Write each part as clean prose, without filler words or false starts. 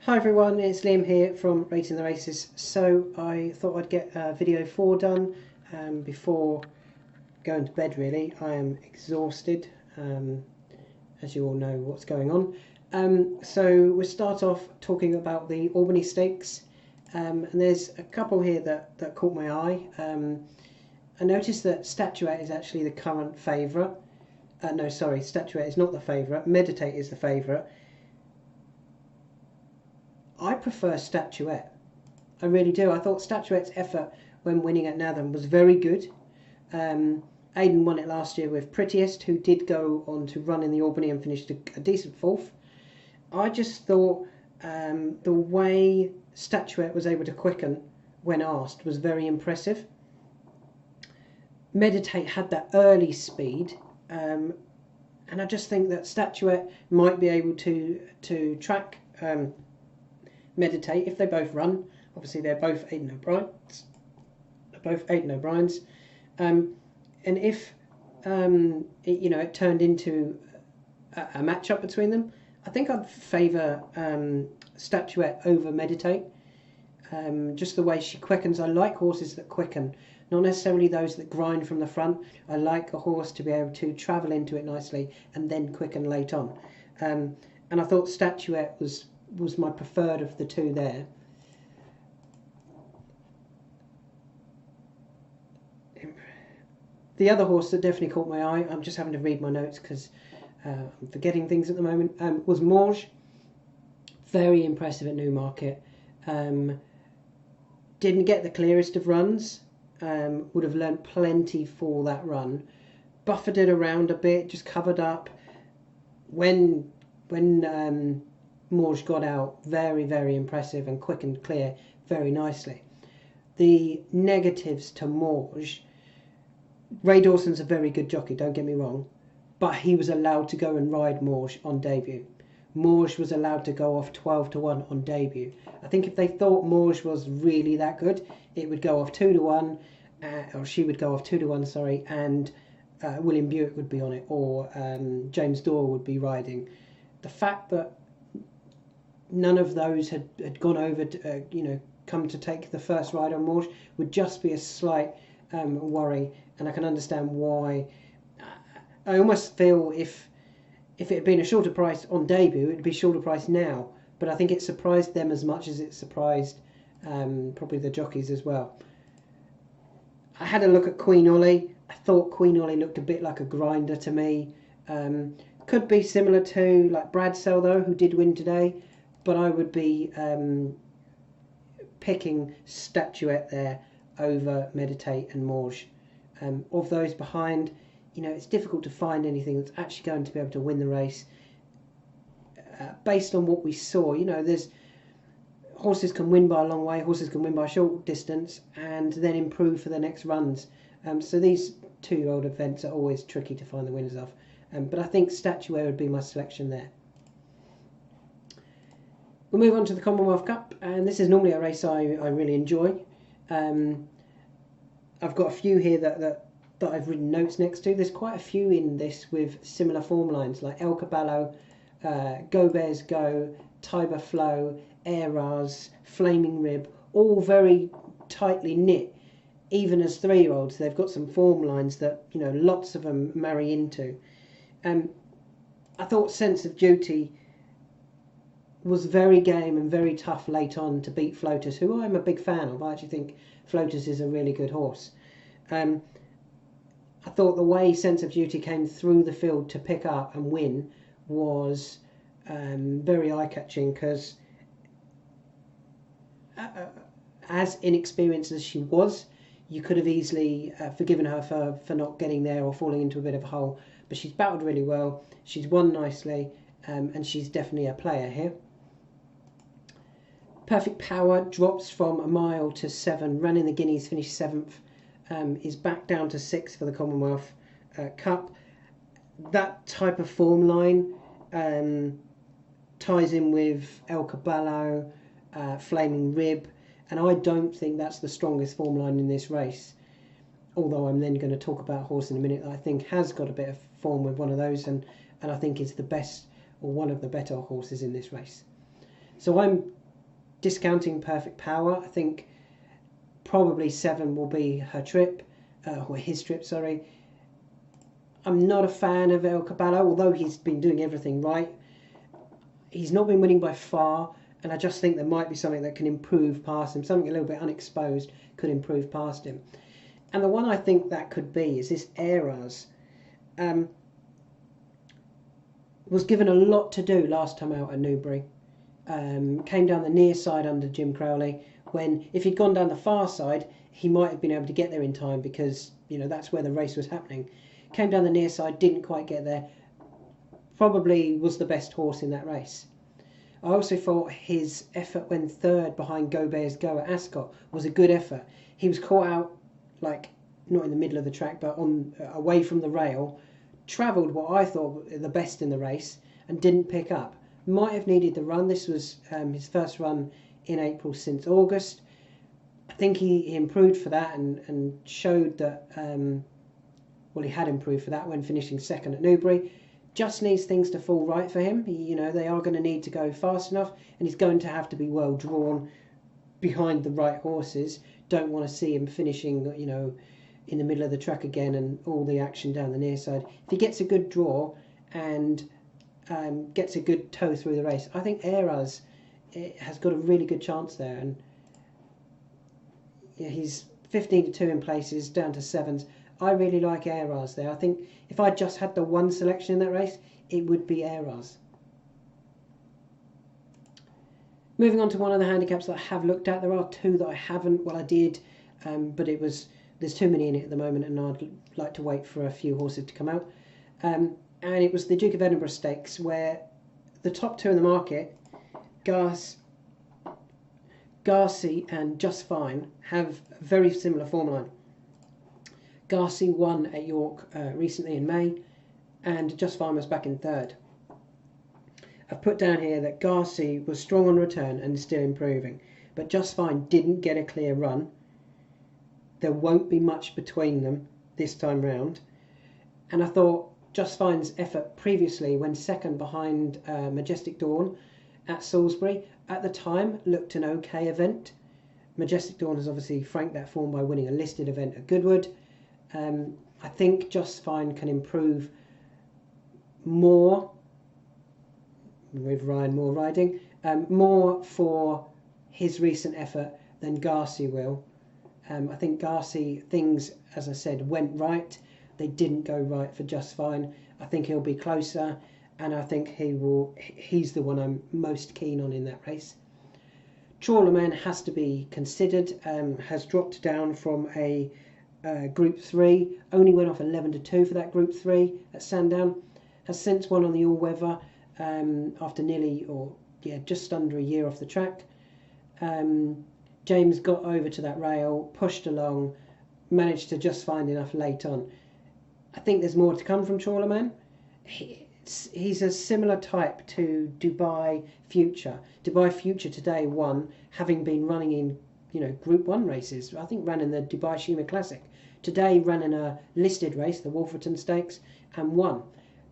Hi everyone, it's Liam here from Rating the Races. So I thought I'd get video 4 done before going to bed really. I am exhausted, as you all know what's going on. So we'll start off talking about the Albany Stakes, and there's a couple here that caught my eye. I noticed that Statuette is actually the current favourite. No, sorry, Statuette is not the favourite. Meditate is the favourite. I prefer Statuette. I really do. I thought Statuette's effort when winning at Natham was very good. Aidan won it last year with Prettiest, who did go on to run in the Albany and finished a decent fourth. I just thought the way Statuette was able to quicken when asked was very impressive. Meditate had that early speed, and I just think that Statuette might be able to track Meditate if they both run. Obviously they're both Aidan O'Briens. And if it turned into a match-up between them, I think I'd favour Statuette over Meditate. Just the way she quickens. I like horses that quicken, not necessarily those that grind from the front. I like a horse to be able to travel into it nicely and then quicken late on. And I thought Statuette was my preferred of the two there. The other horse that definitely caught my eye, I'm just having to read my notes because I'm forgetting things at the moment, was Morge. Very impressive at Newmarket. Didn't get the clearest of runs. Would have learnt plenty for that run. Buffeted around a bit, just covered up. When Morge got out, very, very impressive and quick and clear very nicely. The negatives to Morge, Ray Dawson's a very good jockey, don't get me wrong, but he was allowed to go and ride Morge on debut. Morge was allowed to go off 12-1 on debut. I think if they thought Morge was really that good, it would go off 2-1, or she would go off 2-1, sorry, and William Buick would be on it, or James Dorr would be riding. The fact that none of those had gone over to, come to take the first ride on Morge would just be a slight worry, and I can understand why. I almost feel if it had been a shorter price on debut, it would be shorter price now, but I think it surprised them as much as it surprised probably the jockeys as well. I had a look at Queen Ollie. I thought Queen Ollie looked a bit like a grinder to me. Could be similar to like Bradsell though, who did win today, but I would be picking Statuette there over Meditate and Morge. Of those behind, it's difficult to find anything that's actually going to be able to win the race. Based on what we saw, there's horses can win by a long way, horses can win by a short distance, and then improve for the next runs. So these 2-year-old events are always tricky to find the winners of. But I think Statuette would be my selection there. We'll move on to the Commonwealth Cup, and this is normally a race I really enjoy. I've got a few here that I've written notes next to. There's quite a few in this with similar form lines, like El Caballo, Go Bears Go, Tiber Flow, Air Raz, Flaming Rib, all very tightly knit. Even as 3-year-olds, they've got some form lines that, lots of them marry into. I thought Sense of Duty was very game and very tough late on to beat Flotus, who I'm a big fan of. I actually think Flotus is a really good horse. I thought the way Sense of Duty came through the field to pick up and win was very eye-catching, because as inexperienced as she was, you could have easily forgiven her for not getting there or falling into a bit of a hole. But she's battled really well, she's won nicely, and she's definitely a player here. Perfect Power drops from a mile to 7, ran in the Guineas, finished 7th, is back down to 6 for the Commonwealth Cup. That type of form line ties in with El Caballo, Flaming Rib, and I don't think that's the strongest form line in this race. Although I'm then going to talk about a horse in a minute that I think has got a bit of form with one of those, and I think is the best or one of the better horses in this race. So I'm Discounting Perfect Power, I think probably 7 will be her trip, or his trip, sorry. I'm not a fan of El Caballo, although he's been doing everything right. He's not been winning by far, and I just think there might be something that can improve past him, something a little bit unexposed could improve past him. And the one I think that could be is this Eras. Was given a lot to do last time out at Newbury. Came down the near side under Jim Crowley, when if he'd gone down the far side, he might have been able to get there in time because, you know, that's where the race was happening. Came down the near side, didn't quite get there. Probably was the best horse in that race. I also thought his effort when third behind Go Bears Go at Ascot was a good effort. He was caught out, like, not in the middle of the track, but on away from the rail, travelled what I thought the best in the race and didn't pick up. Might have needed the run. This was his first run in April since August. I think he improved for that and showed that, well, he had improved for that when finishing second at Newbury. Just needs things to fall right for him. You know, they are going to need to go fast enough, and he's going to have to be well drawn behind the right horses. Don't want to see him finishing, you know, in the middle of the track again and all the action down the near side. If he gets a good draw and gets a good toe through the race, I think Eras has got a really good chance there. And yeah, he's 15-2 in places, down to 7s. I really like Eras there. I think if I just had the one selection in that race, it would be Eras. Moving on to one of the handicaps that I have looked at. There are 2 that I haven't. Well, I did, but there's too many in it at the moment, and I'd like to wait for a few horses to come out. And it was the Duke of Edinburgh Stakes, where the top 2 in the market, Garci and Just Fine, have a very similar form line. Garci won at York recently in May, and Just Fine was back in third. I've put down here that Garci was strong on return and is still improving, but Just Fine didn't get a clear run. There won't be much between them this time round. And I thought Just Fine's effort previously, when second behind Majestic Dawn at Salisbury, at the time looked an okay event. Majestic Dawn has obviously franked that form by winning a listed event at Goodwood. I think Just Fine can improve more with Ryan Moore riding, more for his recent effort than Garci will. I think Garci, things, as I said, went right. They didn't go right for Just Fine. I think he'll be closer, and I think he's the one I'm most keen on in that race. Trawlerman has to be considered, has dropped down from a Group 3, only went off 11-2 for that Group 3 at Sandown, has since won on the all-weather after just under a year off the track. James got over to that rail, pushed along, managed to just find enough late on. I think there's more to come from Trawlerman. He's a similar type to Dubai Future. Dubai Future today won, having been running in Group 1 races. I think ran in the Dubai Shima Classic. Today ran in a listed race, the Wolferton Stakes, and won.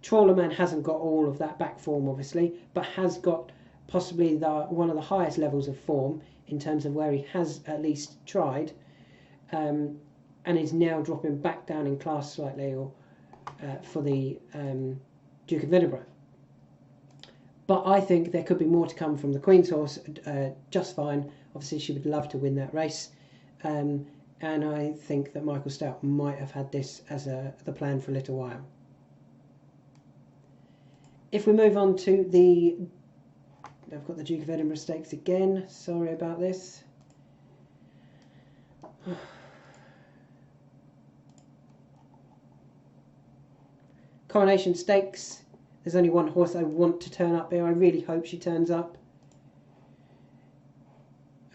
Trawlerman hasn't got all of that back form, obviously, but has got possibly one of the highest levels of form in terms of where he has at least tried, and is now dropping back down in class slightly for the Duke of Edinburgh. But I think there could be more to come from the Queen's horse, Just Fine. Obviously, she would love to win that race. And I think that Michael Stout might have had this as the plan for a little while. If we move on to I've got the Duke of Edinburgh Stakes again. Sorry about this. Coronation Stakes. There's only one horse I want to turn up here. I really hope she turns up.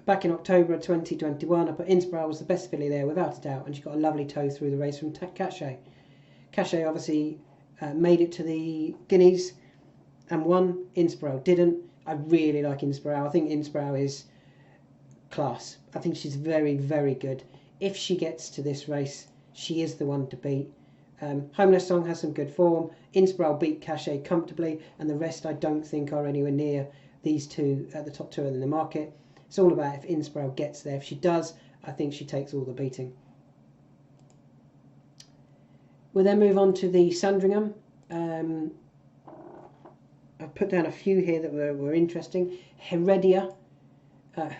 Back in October 2021, I put Innsbruck was the best filly there, without a doubt, and she got a lovely toe through the race from Cachet. Cachet obviously made it to the Guineas and won. Innsbruck didn't. I really like Innsbruck. I think Innsbruck is class. I think she's very, very good. If she gets to this race, she is the one to beat. Homeless Song has some good form. Innsbruck beat Cachet comfortably, and the rest I don't think are anywhere near these two at the top 2 in the market. It's all about if Innsbruck gets there. If she does, I think she takes all the beating. We'll then move on to the Sandringham. I've put down a few here that were interesting. Heredia,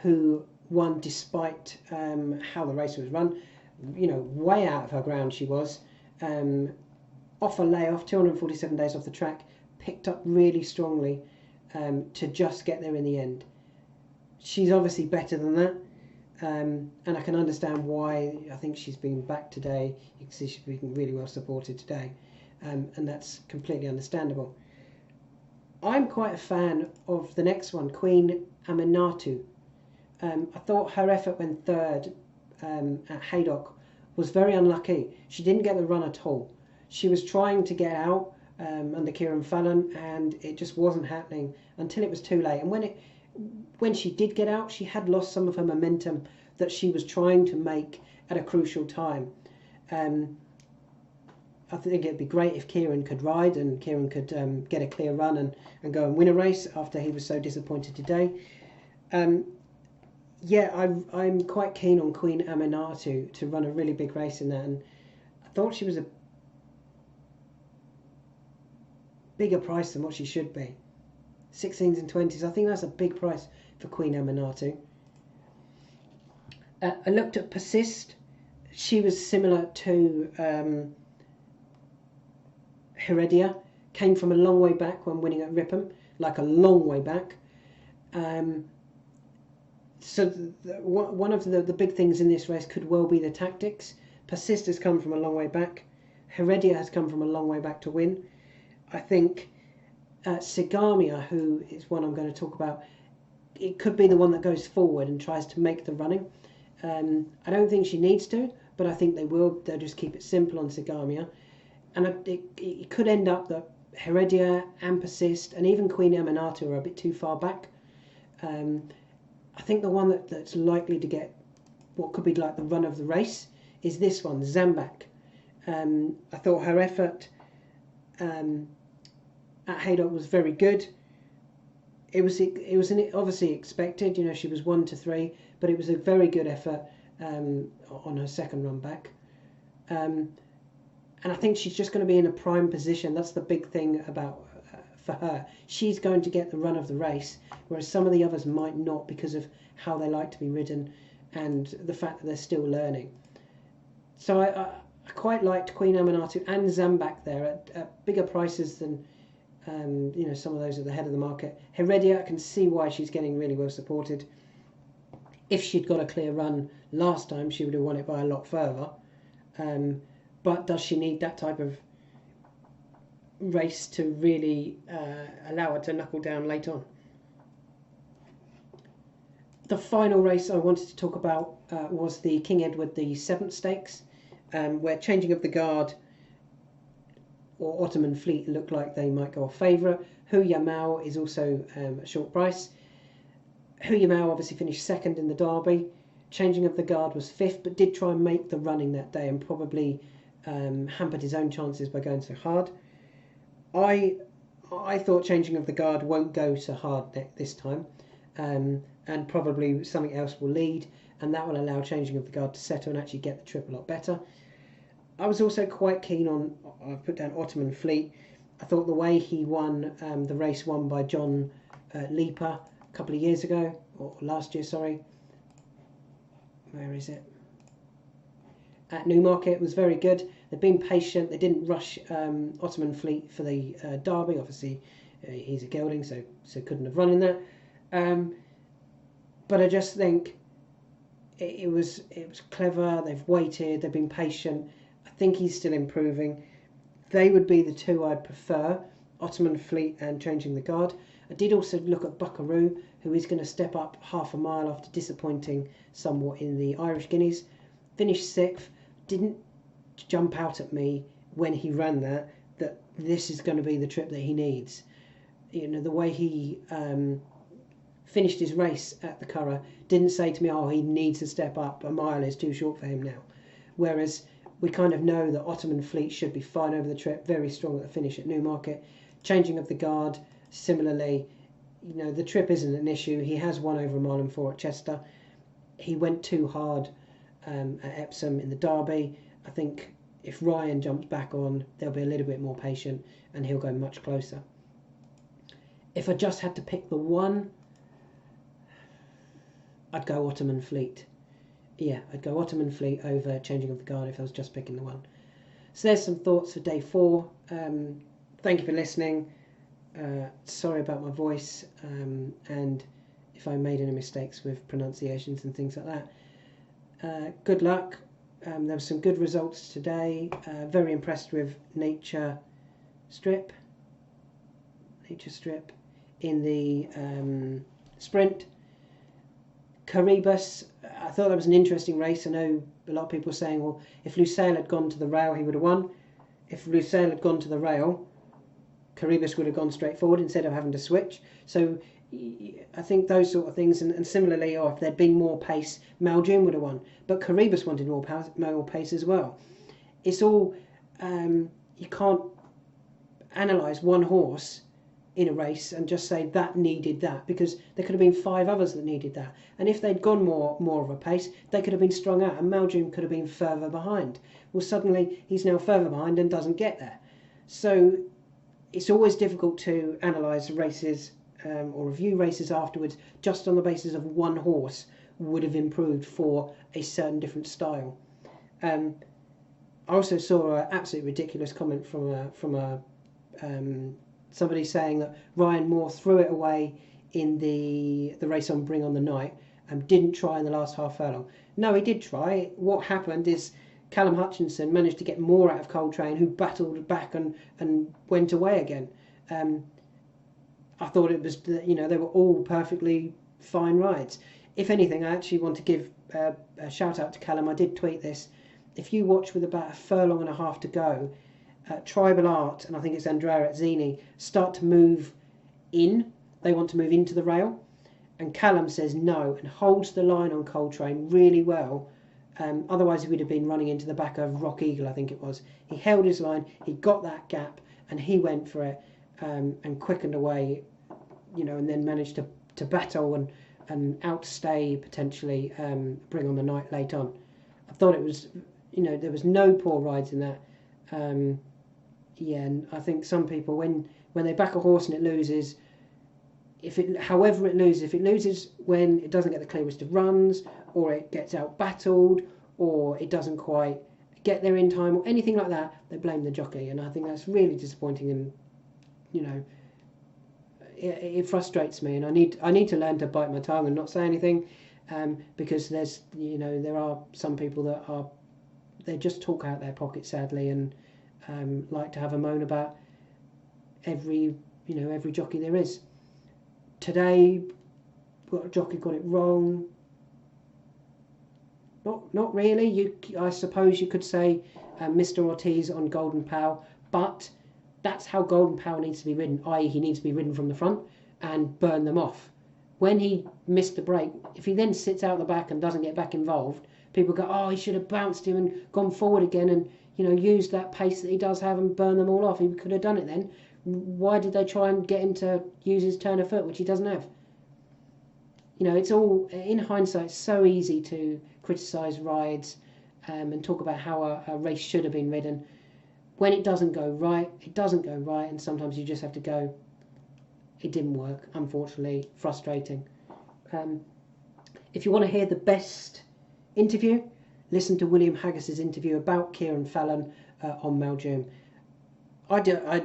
who won despite how the race was run. Way out of her ground she was. Off a layoff, 247 days off the track, picked up really strongly to just get there in the end. She's obviously better than that, and I can understand why. I think she's been back today. You can see she's been really well supported today, and that's completely understandable. I'm quite a fan of the next one, Queen Aminatu. I thought her effort when third at Haydock was very unlucky. She didn't get the run at all. She was trying to get out under Kieran Fallon, and it just wasn't happening until it was too late. And when she did get out, she had lost some of her momentum that she was trying to make at a crucial time. I think it'd be great if Kieran could ride and Kieran could get a clear run and go and win a race after he was so disappointed today. I'm quite keen on Queen Aminatu to run a really big race in that, and I thought she was a bigger price than what she should be. 16s and 20s, I think that's a big price for Queen Aminatu. I looked at Persist. She was similar to Heredia, came from a long way back when winning at Ripon, like a long way back. So one of the big things in this race could well be the tactics. Persist has come from a long way back. Heredia has come from a long way back to win. I think Sigamia, who is one I'm going to talk about, it could be the one that goes forward and tries to make the running. I don't think she needs to, but I think they will. They'll just keep it simple on Sigamia. And it could end up that Heredia and Persist and even Queen Aminatu are a bit too far back. I think the one that's likely to get what could be like the run of the race is this one, Zambak. I thought her effort at Haydock was very good. It was obviously expected. She was 1 to 3, but it was a very good effort on her second run back. And I think she's just going to be in a prime position. That's the big thing about for her. She's going to get the run of the race, whereas some of the others might not because of how they like to be ridden and the fact that they're still learning. So I quite liked Queen Aminatu and Zambak there at bigger prices than some of those at the head of the market. Heredia, I can see why she's getting really well supported. If she'd got a clear run last time, she would have won it by a lot further. But does she need that type of race to really allow her to knuckle down late on? The final race I wanted to talk about was the King Edward the 7th Stakes, where Changing of the Guard or Ottoman Fleet look like they might go off favourite. Hu Yamao is also a short price. Hu Yamao obviously finished second in the Derby. Changing of the Guard was 5th, but did try and make the running that day and probably hampered his own chances by going so hard. I thought Changing of the Guard won't go so hard this time, and probably something else will lead, and that will allow Changing of the Guard to settle and actually get the trip a lot better. I was also quite keen on, I've put down Ottoman Fleet. I thought the way he won the race won by John Leaper a couple of years ago, or last year, sorry. Where is it? At Newmarket was very good. They've been patient. They didn't rush Ottoman Fleet for the Derby. Obviously, he's a gelding, so couldn't have run in that. But I just think it was clever. They've waited. They've been patient. I think he's still improving. They would be the two I'd prefer, Ottoman Fleet and Changing the Guard. I did also look at Buckaroo, who is going to step up half a mile after disappointing somewhat in the Irish Guineas. Finished 6th. Didn't jump out at me when he ran that this is going to be the trip that he needs. The way he finished his race at the Curragh didn't say to me, he needs to step up, a mile is too short for him now. Whereas we kind of know that Ottoman Fleet should be fine over the trip, very strong at the finish at Newmarket. Changing of the Guard, similarly, you know, the trip isn't an issue. He has won over a mile and 4 at Chester. He went too hard at Epsom in the Derby. I think if Ryan jumps back on, they'll be a little bit more patient and he'll go much closer. If I just had to pick the one, I'd go Ottoman Fleet. Yeah, I'd go Ottoman Fleet over Changing of the Guard if I was just picking the one. So there's some thoughts for day 4. Thank you for listening. Sorry about my voice, and if I made any mistakes with pronunciations and things like that. Good luck. There were some good results today. Very impressed with Nature Strip in the sprint. Caribus, I thought that was an interesting race. I know a lot of people are saying, well, if Lusail had gone to the rail, he would have won. If Lusail had gone to the rail, Caribus would have gone straight forward instead of having to switch. So I think those sort of things, and similarly, if there'd been more pace, Maljoon would have won. But Caribus wanted more pace as well. It's all, you can't analyse one horse in a race and just say that needed that, because there could have been 5 others that needed that. And if they'd gone more of a pace, they could have been strung out and Maljoon could have been further behind. Well, suddenly he's now further behind and doesn't get there. So it's always difficult to analyse races or review races afterwards just on the basis of one horse would have improved for a certain different style. I also saw an absolutely ridiculous comment from somebody saying that Ryan Moore threw it away in the race on Bring on the Night and didn't try in the last half furlong. No, he did try. What happened is Callum Hutchinson managed to get more out of Coltrane, who battled back and went away again. I thought it was, they were all perfectly fine rides. If anything, I actually want to give a shout out to Callum. I did tweet this. If you watch with about a furlong and a half to go, Tribal Art, and I think it's Andrea at Zini, start to move in. They want to move into the rail. And Callum says no and holds the line on Coltrane really well. Otherwise, he would have been running into the back of Rock Eagle, I think it was. He held his line, he got that gap, and he went for it and quickened away, and then managed to battle and outstay potentially Bring on the Night late on. I thought it was, there was no poor rides in that. And I think some people, when they back a horse and it loses, if it loses when it doesn't get the clearest of runs, or it gets out battled, or it doesn't quite get there in time, or anything like that, they blame the jockey, and I think that's really disappointing, and it frustrates me, and I need to learn to bite my tongue and not say anything, because there are some people that they just talk out their pocket, sadly, and like to have a moan about every jockey there is. Today, what jockey got it wrong? Not really. I suppose you could say Mr. Ortiz on Golden Pal, but that's how Golden Pal needs to be ridden, i.e. he needs to be ridden from the front and burn them off. When he missed the break, if he then sits out the back and doesn't get back involved, people go, oh, he should have bounced him and gone forward again and used that pace that he does have and burn them all off. He could have done it then. Why did they try and get him to use his turn of foot, which he doesn't have? It's all, in hindsight, it's so easy to criticise rides and talk about how a race should have been ridden. When it doesn't go right, it doesn't go right, and sometimes you just have to go, it didn't work, unfortunately, frustrating. If you want to hear the best interview, listen to William Haggis's interview about Kieran Fallon on Maljoon. I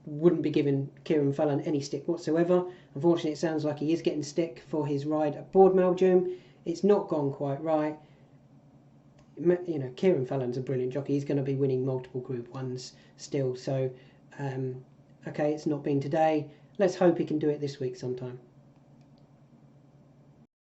wouldn't be giving Kieran Fallon any stick whatsoever. Unfortunately, it sounds like he is getting stick for his ride aboard Maljoon. It's not gone quite right. Kieran Fallon's a brilliant jockey. He's going to be winning multiple Group 1s still. So, okay, it's not been today. Let's hope he can do it this week sometime.